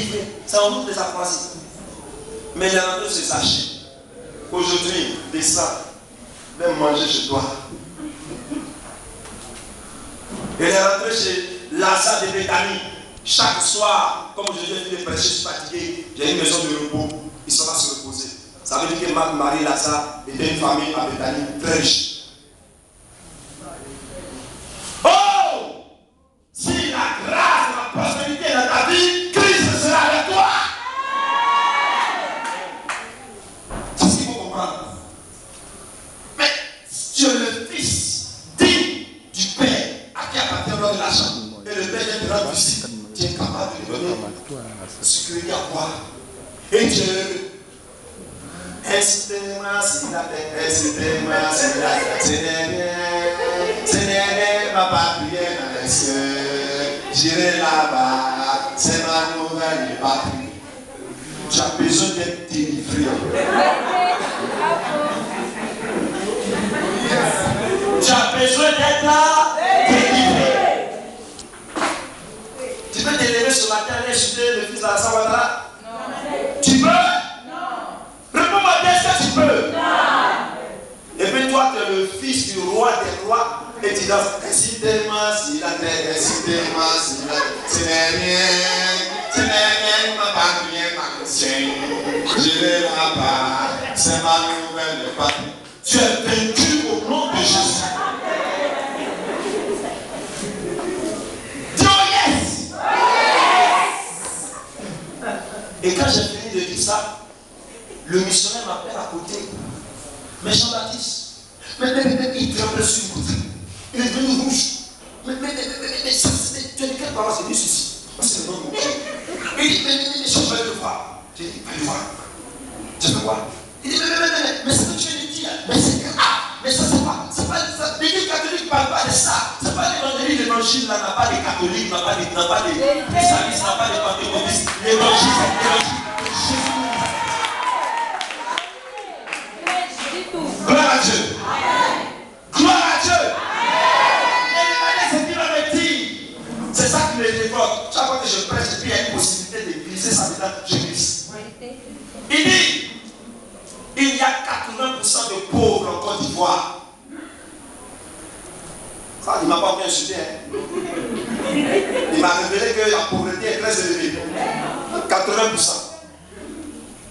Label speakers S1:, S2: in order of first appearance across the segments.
S1: délivré. Ça en doute les a croisés. Mais il est rentré se sachet. Aujourd'hui, descends, viens manger chez toi. Il est rentré chez Lazare de Béthanie. Chaque soir, comme aujourd'hui je fais des prêcher, je suis fatigué, j'ai une maison de repos, il s'en va se reposer. Ça veut dire que Marie Lazare était une famille à Béthanie très riche. Oh! Si la grâce, la prospérité est dans ta vie, Christ sera avec toi. C'est ce qu'il faut comprendre. Mais tu es le fils digne du Père à qui appartient l'or de l'argent. Et le Père vient te rendre visite. Tu es capable de donner ce que tu as à boire. Et Dieu est heureux. Incitez-moi si la terre, incitez-moi si la terre, ce n'est ma prière dans les cieux. J'irai là-bas, c'est ma nouvelle patrie. Tu as besoin d'être délivré. Tu as besoin d'être là, délivré. Tu peux t'élever ce matin et insulter le fils de la Sawadra? Non. Tu peux? Non. Réponds-moi, est-ce que tu peux? Non. Et puis toi, tu es le fils du roi des rois. Et tu danses. Incitez-moi si la terre, incitez-moi si la terre. Ce n'est rien, ma patrie, ma chrétienne. Je vais là-bas, c'est ma nouvelle patrie. Tu es vaincu au nom de Jésus. Et quand j'ai fini de dire ça, le missionnaire m'appelle à côté. Mais Jean-Baptiste, il tremble sur le côté. Il est devenu rouge. Mais ça, tu as dit quelle parole? C'est venu ceci. Parce que c'est le nom de mon Dieu. Il dit, mais je veux le voir. J'ai dit, va le voir. Je veux voir. Il dit, mais ce que tu viens de dire, mais c'est grave. Mais ça, c'est pas ça. L'église catholique ne parle pas de ça. C'est pas l'évangile. L'évangile n'a pas des catholiques, n'a pas des islamistes, n'a pas des pentecôtistes. L'évangile, c'est Jésus. Gloire à Dieu. Gloire à Dieu. Et c'est ce qu'il va me dire. C'est ça qui me révolte. Chaque fois que je prêche, il y a une possibilité de glisser ça dedans, je glisse. Il dit, il y a 80% de pauvres en Côte d'Ivoire. Ça, il ne m'a pas bien insulté. Il m'a révélé que la pauvreté est très élevée. 80%.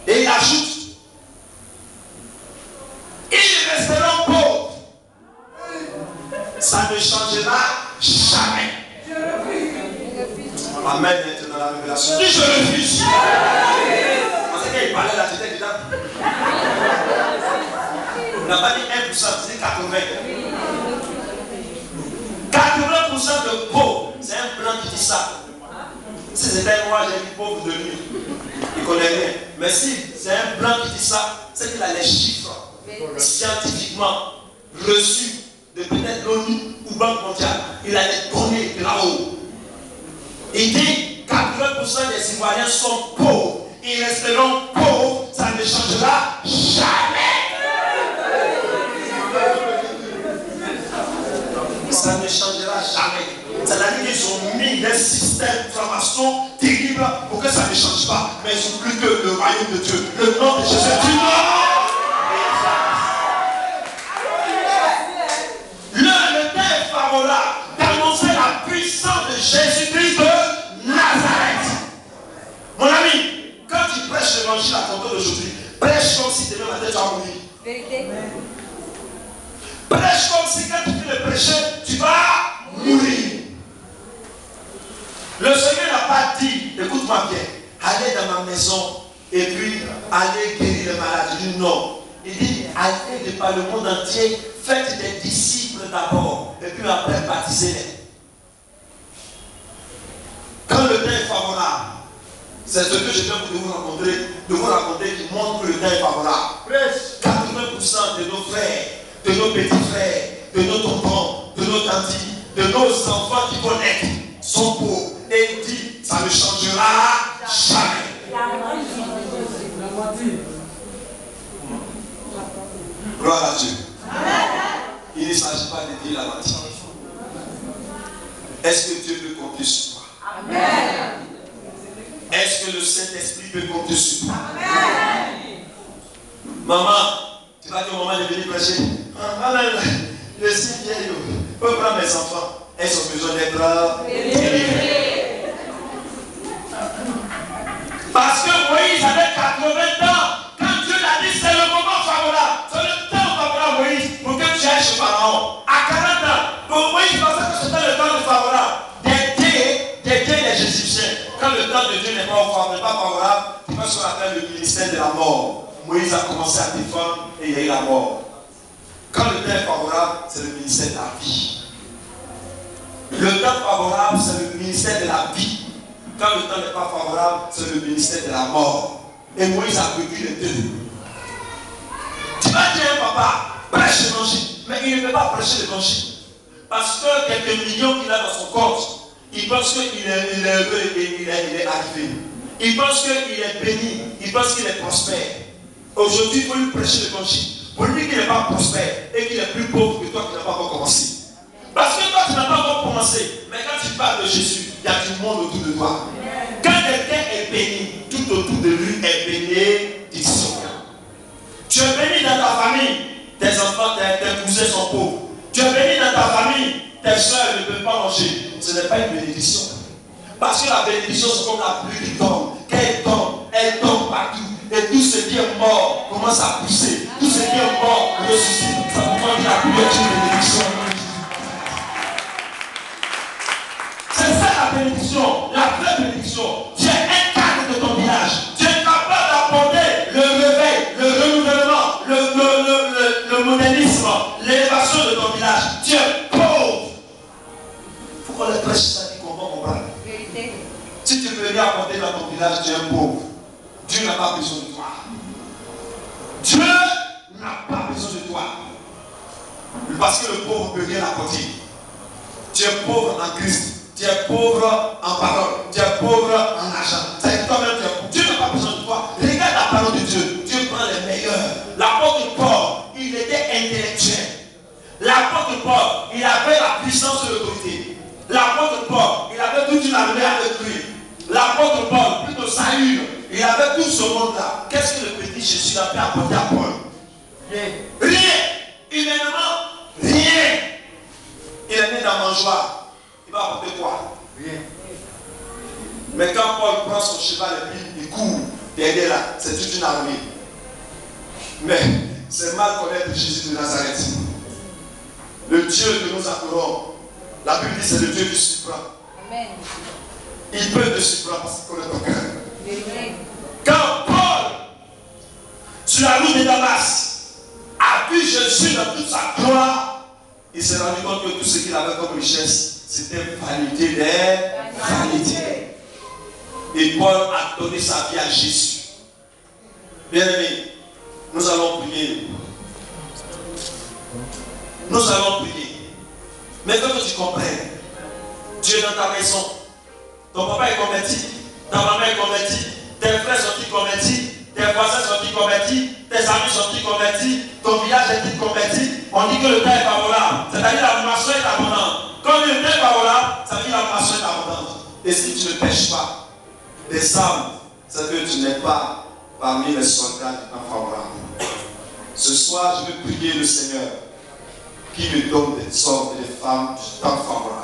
S1: Et il ajoute, ils resteront pauvres. Ça ne changera jamais. Amen. Dans la révélation. Dis je refuse. Parce qu'il parlait là, j'étais dedans. On n'a pas dit 1%, c'est 80. 80% de pauvres, c'est un blanc qui dit ça. Si c'était un noir, j'ai dit pauvre de lui. Il ne connaît rien. Mais si c'est un blanc qui dit ça, c'est qu'il a les chiffres scientifiquement reçus de peut-être l'ONU ou Banque mondiale. Il a les données là-haut. Il dit 80% des Ivoiriens sont pauvres. Ils resteront pauvres. Ça ne changera jamais. Ça ne changera jamais. C'est-à-dire qu'ils ont mis des systèmes de formation terribles pour que ça ne change pas. Mais ils sont plus que le royaume de Dieu. Le nom de Jésus est du nom. Le temps est favorable d'annoncer la puissance de Jésus-Christ de Nazareth. Mon ami, quand tu prêches l'évangile à ton tour d'aujourd'hui, prêche comme si demain matin tu vas mourir. Vérité. Prêche comme si quand tu fais le prêcher, tu vas mourir. Le Seigneur n'a pas dit, écoute-moi bien, allez dans ma maison et puis allez guérir les malades. Il dit non. Il dit, allez de par le monde entier, faites des disciples d'abord et puis après baptisez-les. Quand le temps est favorable, c'est ce que je viens de vous raconter qui montre que le temps est favorable. 80% de nos frères, de nos petits frères, de nos tontons, de nos tantis, de nos enfants qui connaissent sont pauvres. Et il dit, ça ne changera jamais. Gloire à Dieu. Il ne s'agit pas de dire la moitié. Est-ce que Dieu peut compter sur toi? Amen. Est-ce que le Saint-Esprit peut compter sur toi. Maman, tu vas dire au moment de venir prêcher. Le Seigneur peut prendre mes enfants. Elles ont besoin d'être délivrées. Parce que Moïse avait 80 ans. Quand Dieu l'a dit, c'est le moment favorable. C'est le temps favorable, Moïse, pour que tu ailles chez Pharaon. À 40 ans, pour Moïse pensait que c'était le temps favorable d'aider les Égyptiens. Quand le temps de Dieu n'est pas favorable, tu vas ce qu'on appelle le ministère de la mort. Moïse a commencé à défendre et il y a eu la mort. Quand le temps est favorable, c'est le ministère de la vie. Le temps favorable, c'est le ministère de la vie. Quand le temps n'est pas favorable, c'est le ministère de la mort. Et Moïse a vécu les deux. Tu vas dire, papa, prêche l'évangile. Mais il ne peut pas prêcher l'évangile. Parce que quelques millions qu'il a dans son compte, il pense qu'il est heureux et il est arrivé. Il pense qu'il est béni. Il pense qu'il est prospère. Aujourd'hui, il faut lui prêcher l'évangile. Pour lui dire qu'il n'est pas prospère et qu'il est plus pauvre que toi qui n'as pas encore commencé. Parce que toi, tu n'as pas encore commencé. Mais quand tu parles de Jésus, il y a du monde autour de toi. Quand quelqu'un est béni, tout autour de lui est bénédiction. Tu es béni dans ta famille. Tes enfants, tes cousins sont pauvres. Tu es béni dans ta famille. Tes soeurs ne peuvent pas manger. Ce n'est pas une bénédiction. Parce que la bénédiction, c'est comme la pluie qui tombe. Quand elle tombe partout. Et tout ce qui est mort commence à pousser. Tout ce qui est mort ressuscite. Ça vous demande la pluie est une bénédiction. C'est ça la bénédiction. La vraie bénédiction. Tu es un cadre de ton village. Tu es capable d'apporter le réveil, le renouvellement, le modernisme, l'élévation de ton village. Tu es pauvre. Il faut qu'on les prêche ça dit qu'on va comprendre. Si tu ne peux rien apporter dans ton village, tu es pauvre. Dieu n'a pas besoin de toi. Dieu n'a pas besoin de toi. Parce que le pauvre ne peut rien apporter. Tu es pauvre en Christ. Tu es pauvre en parole. Tu es pauvre en argent. C'est toi-même tu es pauvre. Dieu n'a pas besoin de toi. Regarde la parole de Dieu. Dieu prend les meilleurs. L'apôtre Paul, il était intellectuel. L'apôtre Paul, il avait la puissance de l'autorité. L'apôtre Paul, il avait toute une armée avec lui. L'apôtre Paul, plutôt Saül, il avait tout ce monde-là. Qu'est-ce que le petit Jésus a pu apporter à Paul? Rien. Humainement, rien. Il est né dans mangeoire. Il va apporter quoi? Rien. Mais quand Paul prend son cheval et puis il court derrière là, c'est toute une armée. Mais c'est mal connaître Jésus de Nazareth. Le Dieu que nous adorons, la Bible dit c'est le Dieu qui surprend. Amen. Il peut te surprendre parce qu'il connaît ton cœur. Quand Paul, sur la route de Damas, a vu Jésus dans toute sa gloire, il s'est rendu compte que tout ce qu'il avait comme richesse, c'était vanité des vanités. Et Paul a donné sa vie à Jésus. Bien-aimés, nous allons prier. Nous allons prier. Mais que tu comprennes, tu es dans ta maison. Ton papa est converti, ta maman est convertie, tes frères sont-ils convertis, tes voisins sont-ils convertis, tes amis sont-ils convertis, ton village est-il converti. On dit que le temps est favorable, c'est-à-dire la moisson est abondante. Quand le temps est favorable, ça veut dire la moisson est abondante. Et si tu ne pêches pas des âmes, c'est que tu n'es pas parmi les soldats du temps favorable. Ce soir, je veux prier le Seigneur qui me donne des sortes et des femmes du temps favorable.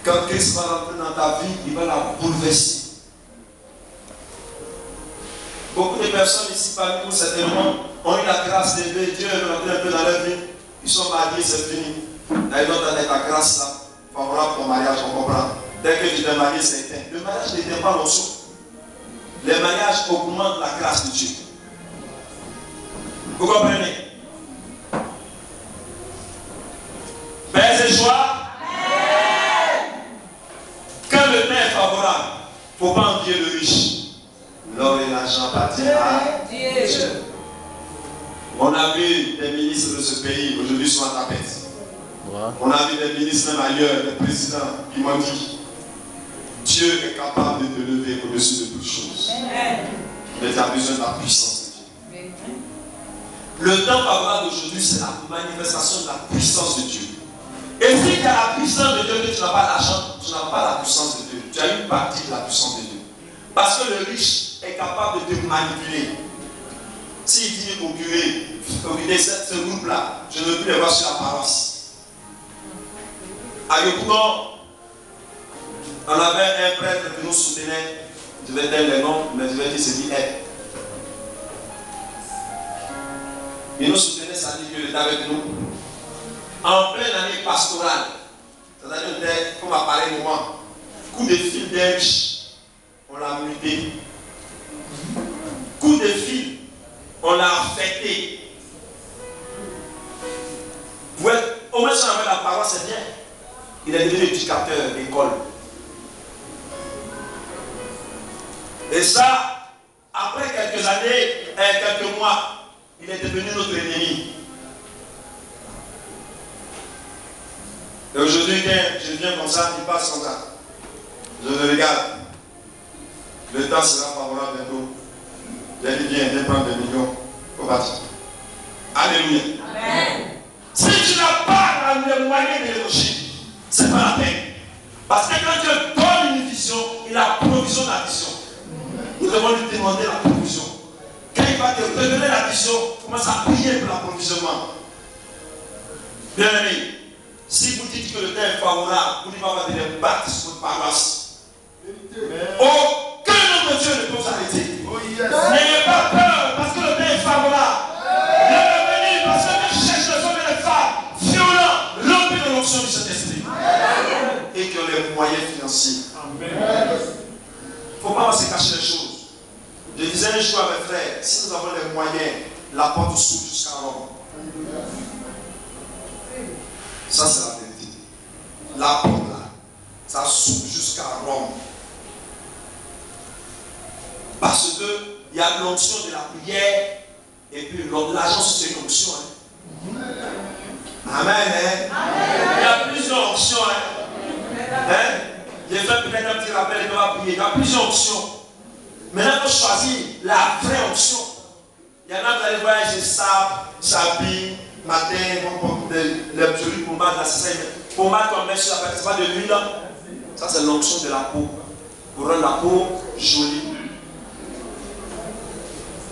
S1: Quand Christ va rentrer dans ta vie, il va la bouleverser. Beaucoup de personnes ici parmi nous, certainement, ont eu la grâce d'aimer. Dieu est rentré un peu dans leur vie. Ils sont mariés, c'est fini. D'ailleurs, dans ta grâce là, favorable ton mariage, on comprend. Dès que tu t'es marié, c'est éteint. Le mariage n'éteint pas l'onction. Le mariage augmente la grâce de Dieu. Vous comprenez? Paix et joie. Quand le temps est favorable, il ne faut pas envier le riche. L'or et l'argent appartiennent à Dieu. On a vu des ministres de ce pays aujourd'hui sur la tapette. On a vu des ministres même ailleurs, des présidents qui m'ont dit Dieu est capable de te lever au-dessus de toutes choses. Mais tu as besoin de la puissance de Dieu. Le temps favorable d'aujourd'hui, c'est la manifestation de la puissance de Dieu. la puissance de Dieu que tu n'as pas l'argent, tu n'as pas la puissance de Dieu. Tu as une partie de la puissance de Dieu. Parce que le riche est capable de te manipuler. S'il dit au curé, ce groupe-là, je ne veux plus les voir sur la paroisse. À Yopougon, on avait un prêtre qui nous soutenait. Je vais dire les noms, mais je vais dire ce qu'il est. Il nous soutenait, ça dit que Dieu était avec nous. En pleine année pastorale, c'est-à-dire comme à pareil moment, coup de fil d'un riche, on l'a muté. Coup de fil, on l'a affecté. Au moins, si on avait la parole, c'est bien. Il est devenu éducateur d'école. Et ça, après quelques années, quelques mois, il est devenu notre ennemi. Et aujourd'hui, quand je viens comme ça, il passe comme ça. Je le regarde. Le temps sera favorable bientôt. J'ai dit, viens prendre des millions. Faut partir. Alléluia. Amen. Si tu n'as pas les moyens de l'éloger, ce n'est pas la peine. Parce que quand Dieu donne une vision, il a provision de la vision. Nous devons lui demander la provision. Quand il va te révéler la vision, commence à prier pour l'approvisionnement. Bien aimé, si vous dites que le temps est favorable, vous ne pouvez pas venir battre sur votre paroisse. Aucun homme de Dieu ne peut vous arrêter. N'ayez pas peur parce que le temps est favorable. Bienvenue parce que je cherche les hommes et les femmes violents, remplis de l'onction du Saint-Esprit. Et qui ont les moyens financiers. Il ne faut pas se cacher les choses. Je disais un jour à mes frères, si nous avons les moyens, la porte s'ouvre jusqu'à Rome. Ça, c'est la vérité. La porte là, ça s'ouvre jusqu'à Rome. Parce qu'il y a l'onction de la prière et puis l'argent, c'est une onction. Amen. Il y a plusieurs onctions. J'ai fait peut-être un petit rappel de la prière. Il y a plusieurs onctions. Maintenant, il faut choisir la vraie onction. Il y en a qui allaient voir, je s'habille, matin, les jolies pommades, là, c'est ça. Pommade qu'on met sur la tête, c'est pas de l'huile. Ça, c'est l'onction de la peau. Pour rendre la peau jolie.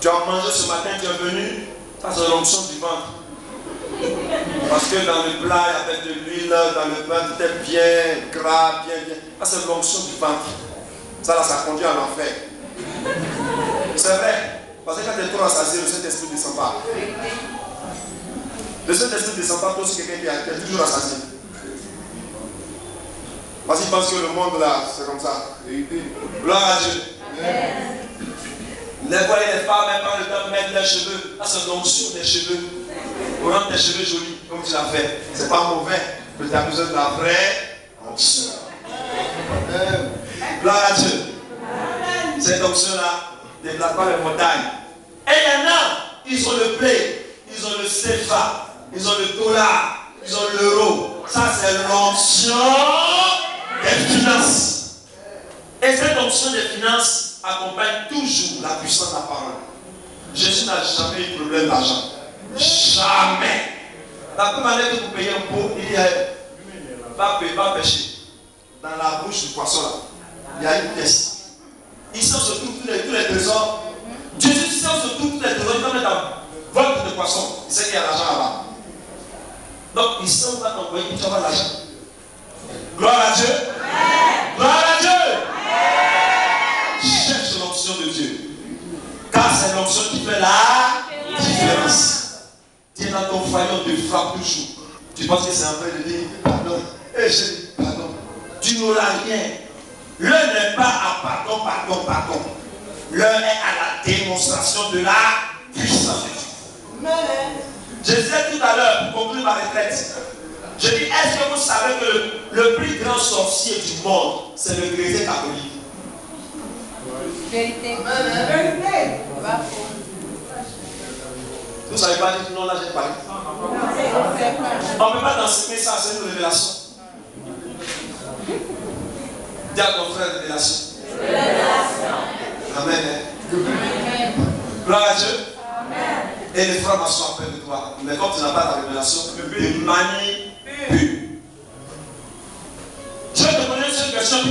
S1: Tu as mangé ce matin, tu es venu, ça c'est l'onction du ventre. Parce que dans le plat, il y avait de l'huile, dans le pain, tout est bien gras, bien. Ça c'est l'onction du ventre. Ça là, ça conduit à l'enfer. C'est vrai. Parce que quand tu es trop rassasié, le Saint-Esprit ne descend pas. Le Saint-Esprit ne descend pas toi sur quelqu'un qui est toujours rassasié. Parce qu'il pense que le monde là, c'est comme ça. Gloire à Dieu. Les voix et les femmes, même pas le temps de mettre leurs cheveux. Ça, c'est l'onction des cheveux. Pour rendre tes cheveux jolis, comme tu l'as fait. C'est pas mauvais, mais tu as besoin de la vraie onction. Gloire à Dieu. Cette onction-là ne déplace pas les montagnes. Et il y en a, ils ont le blé, ils ont le CFA, ils ont le dollar, ils ont l'euro. Ça, c'est l'onction des finances. Et cette onction des finances accompagne toujours la puissance de la parole. Jésus n'a jamais eu de problème d'argent. Jamais. La première manière que vous payez un pot, il dit va pêcher. Dans la bouche du poisson là, il y a une pièce. Il sort surtout tous les trésors. Jésus sort surtout tous les trésors. Il va mettre dans votre de poisson. Il sait qu'il y a l'argent là-bas. Donc il sait où va t'envoyer, il va l'argent. Gloire à Dieu. Gloire à Dieu. Cherche l'onction de Dieu. Car c'est l'onction qui fait la différence. Tu es dans ton foyer, on te frappe toujours. Tu penses que c'est un vrai de dire pardon. Et je dis pardon. Tu n'auras rien. L'heure n'est pas à pardon. L'heure est à la démonstration de la puissance de Dieu. Je disais tout à l'heure, pour conclure ma retraite, je dis, est-ce que vous savez que le plus grand sorcier du monde, c'est le grésé catholique?
S2: Vérité.
S1: Vous ne savez pas dire non, là j'ai parlé. On ne peut pas enseigner ça, c'est une révélation. Dis à ton frère révélation. Amen. Gloire à Dieu. Et les frères m'assoient près de toi. Mais comme tu n'as pas la révélation, de manière pure.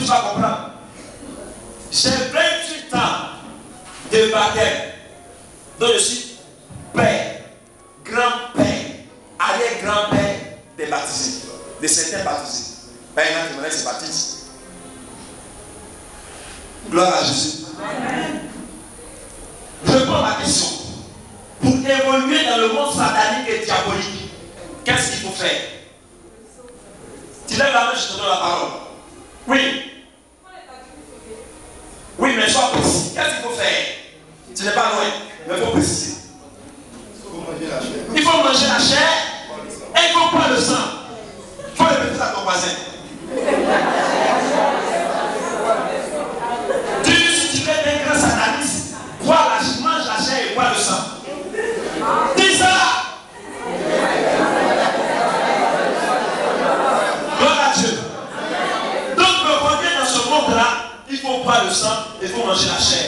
S1: tu vas comprendre. J'ai 28 ans de baptême. Donc je suis père, grand-père, arrière-grand-père des baptisés, de certains baptisés. Ben, il y en a qui me se baptisent. Gloire à Jésus. Amen. Je prends ma question. Pour évoluer dans le monde satanique et diabolique, qu'est-ce qu'il faut faire? Tu lèves la main, je te donne la parole. Oui. Oui, mais sois précis. Qu'est-ce qu'il faut faire? Tu n'es pas loin, mais il faut préciser. Il faut manger la chair et il faut prendre le sang. Il faut répéter ça à ton voisin. Si tu veux être un grand sataniste, mange la chair et bois le sang. Dis ça! Gloire à Dieu. Donc, pour revenir dans ce monde-là, il faut boire le sang et il faut manger la chair.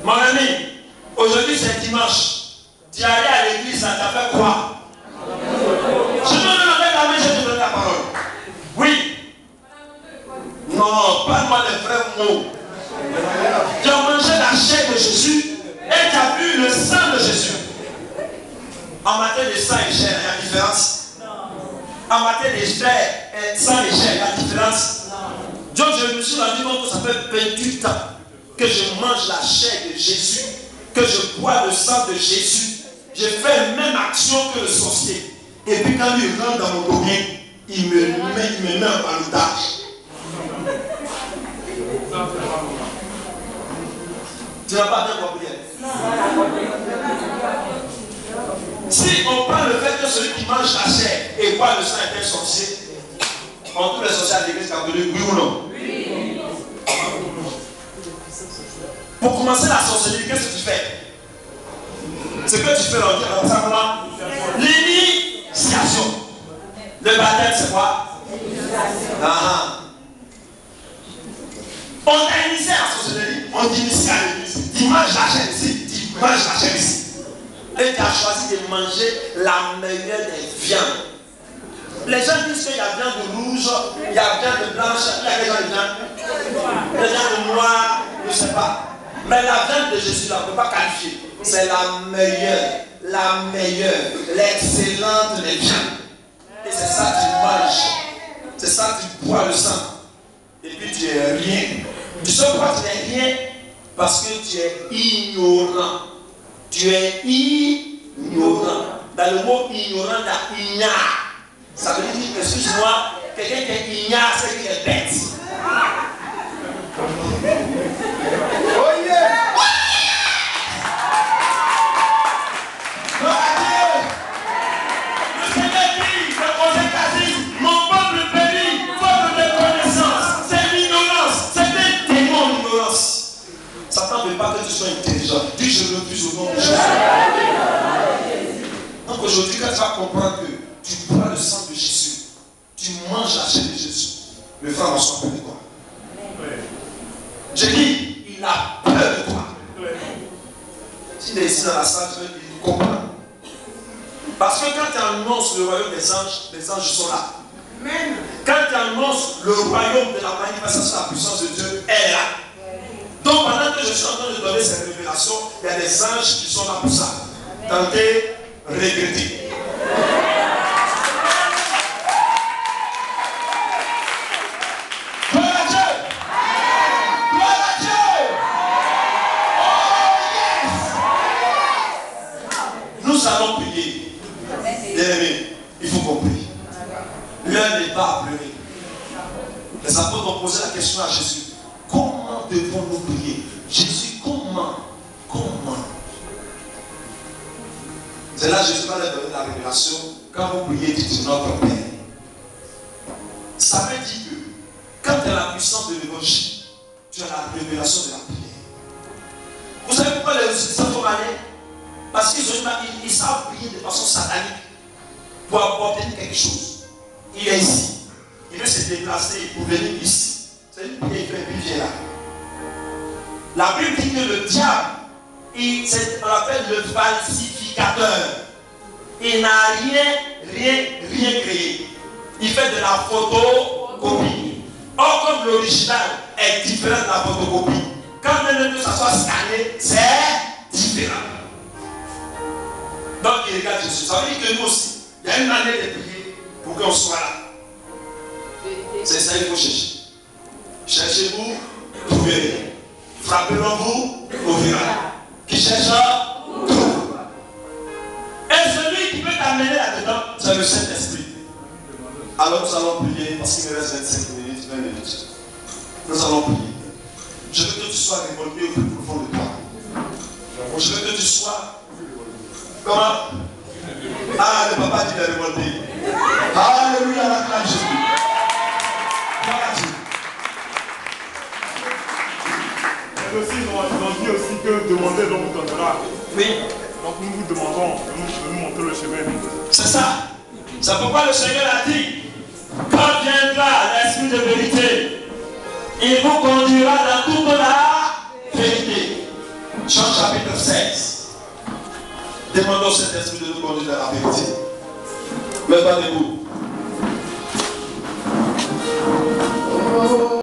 S1: Mon ami, aujourd'hui c'est dimanche. Tu es allé à l'église, ça t'a fait quoi? Je te donne la main, je te donne la parole. Oui. Non, parle-moi des vrais mots. Tu as mangé la chair de Jésus et tu as bu le sang de Jésus. En matière de sang et chair, il y a une différence. En matière de chair et sang et chair, il y a une différence. Donc je me suis rendu compte que ça fait 28 ans que je mange la chair de Jésus, que je bois le sang de Jésus. Je fais la même action que le sorcier. Et puis quand il rentre dans mon domaine, il me met en balotage. Tu n'as pas bien compris. Si on prend le fait que celui qui mange la chair et boit le sang est un sorcier, en tous les sorciers de l'église catholique, oui ou non? Oui. Pour commencer la sorcellerie, qu'est-ce que tu fais? Ce que tu fais dans simplement l'initiation. Le baptême, c'est quoi? On t'a initié à la sorcellerie, on t'initie à l'église. Tu manges la chair ici, tu manges la chair ici. Et tu as choisi de manger la meilleure des viandes. Les gens disent qu'il y a viande rouge, il y a viande blanche, il y a des viande noire, je ne sais pas. Mais la viande de Jésus, on ne peut pas qualifier. C'est la meilleure, l'excellente des viandes. Et c'est ça que tu manges. C'est ça que tu bois le sang. Et puis tu es rien. Tu sais pourquoi tu n'es rien? Parce que tu es ignorant. Tu es ignorant. Dans le mot ignorant, il y a ignare. Ça veut dire, excuse-moi, quelqu'un qui est ignare, c'est qu'il est bête. Oh yeah! Le Seigneur dit, le Conseil quasi, mon peuple périt, faute de connaissance. C'est l'ignorance, c'est un démon d'ignorance. Satan ne veut pas que tu sois intelligent. Dis je refuse au nom de Jésus. Donc aujourd'hui, quand tu vas comprendre que tu bois le sang de Jésus, tu manges la chair de Jésus, le frère en soit peur de toi. Je dis, il a peur de toi. S'il est ici dans la salle, il comprend. Parce que quand tu annonces le royaume des anges sont là. Amen. Quand tu annonces le royaume de la manifestation de la puissance de Dieu, elle est là. Donc pendant que je suis en train de donner cette révélation, il y a des anges qui sont là pour ça. Tentez, regrettez. Nous allons prier. Bien-aimés, il faut qu'on prie. L'heure n'est pas à pleurer. Les apôtres ont posé la question à Jésus. Comment devons-nous prier? Jésus, comment? C'est là que Jésus va leur donner la révélation. Quand vous priez, dites notre Père. Ça veut dire que quand tu as la puissance de l'évangile, tu as la révélation de la prière. Vous savez pourquoi les utilisateurs sont malins? Parce qu'ils savent prier de façon satanique pour obtenir quelque chose. Il est ici. Il veut se déplacer pour venir ici. C'est une prière qui fait vient là. La Bible dit que le diable, on l'appelle le falsificateur. Il n'a rien créé. Il fait de la photocopie. Or, l'original est différent de la photocopie. Quand même que ça soit scanné, c'est différent. Donc il regarde Jésus. Ça veut dire que nous aussi, il y a une manière de prier pour qu'on soit là. C'est ça qu'il faut chercher. Cherchez-vous, trouvez. Frappez-vous, ouvrira. Qui cherche, trouve. Et celui qui peut t'amener là-dedans, c'est le Saint-Esprit. Alors nous allons prier parce qu'il me reste 25 minutes, 20 minutes. Nous allons prier. Je veux que tu sois révolté au plus profond de toi. Je veux que tu sois. Comment? Ah, le papa dit de révolté. Alléluia, la gloire de Jésus. Gloire à Dieu.
S2: Mais aussi, ils ont dit aussi que demandez, l'on vous donnera.
S1: Oui.
S2: Donc nous vous demandons de nous montrer le chemin.
S1: C'est ça. C'est pourquoi le Seigneur a dit, quand viendra l'Esprit de vérité, il vous conduira dans toute la vérité. Jean chapitre 16. Demandons cet esprit de nous conduire dans la vérité. Lève-toi debout.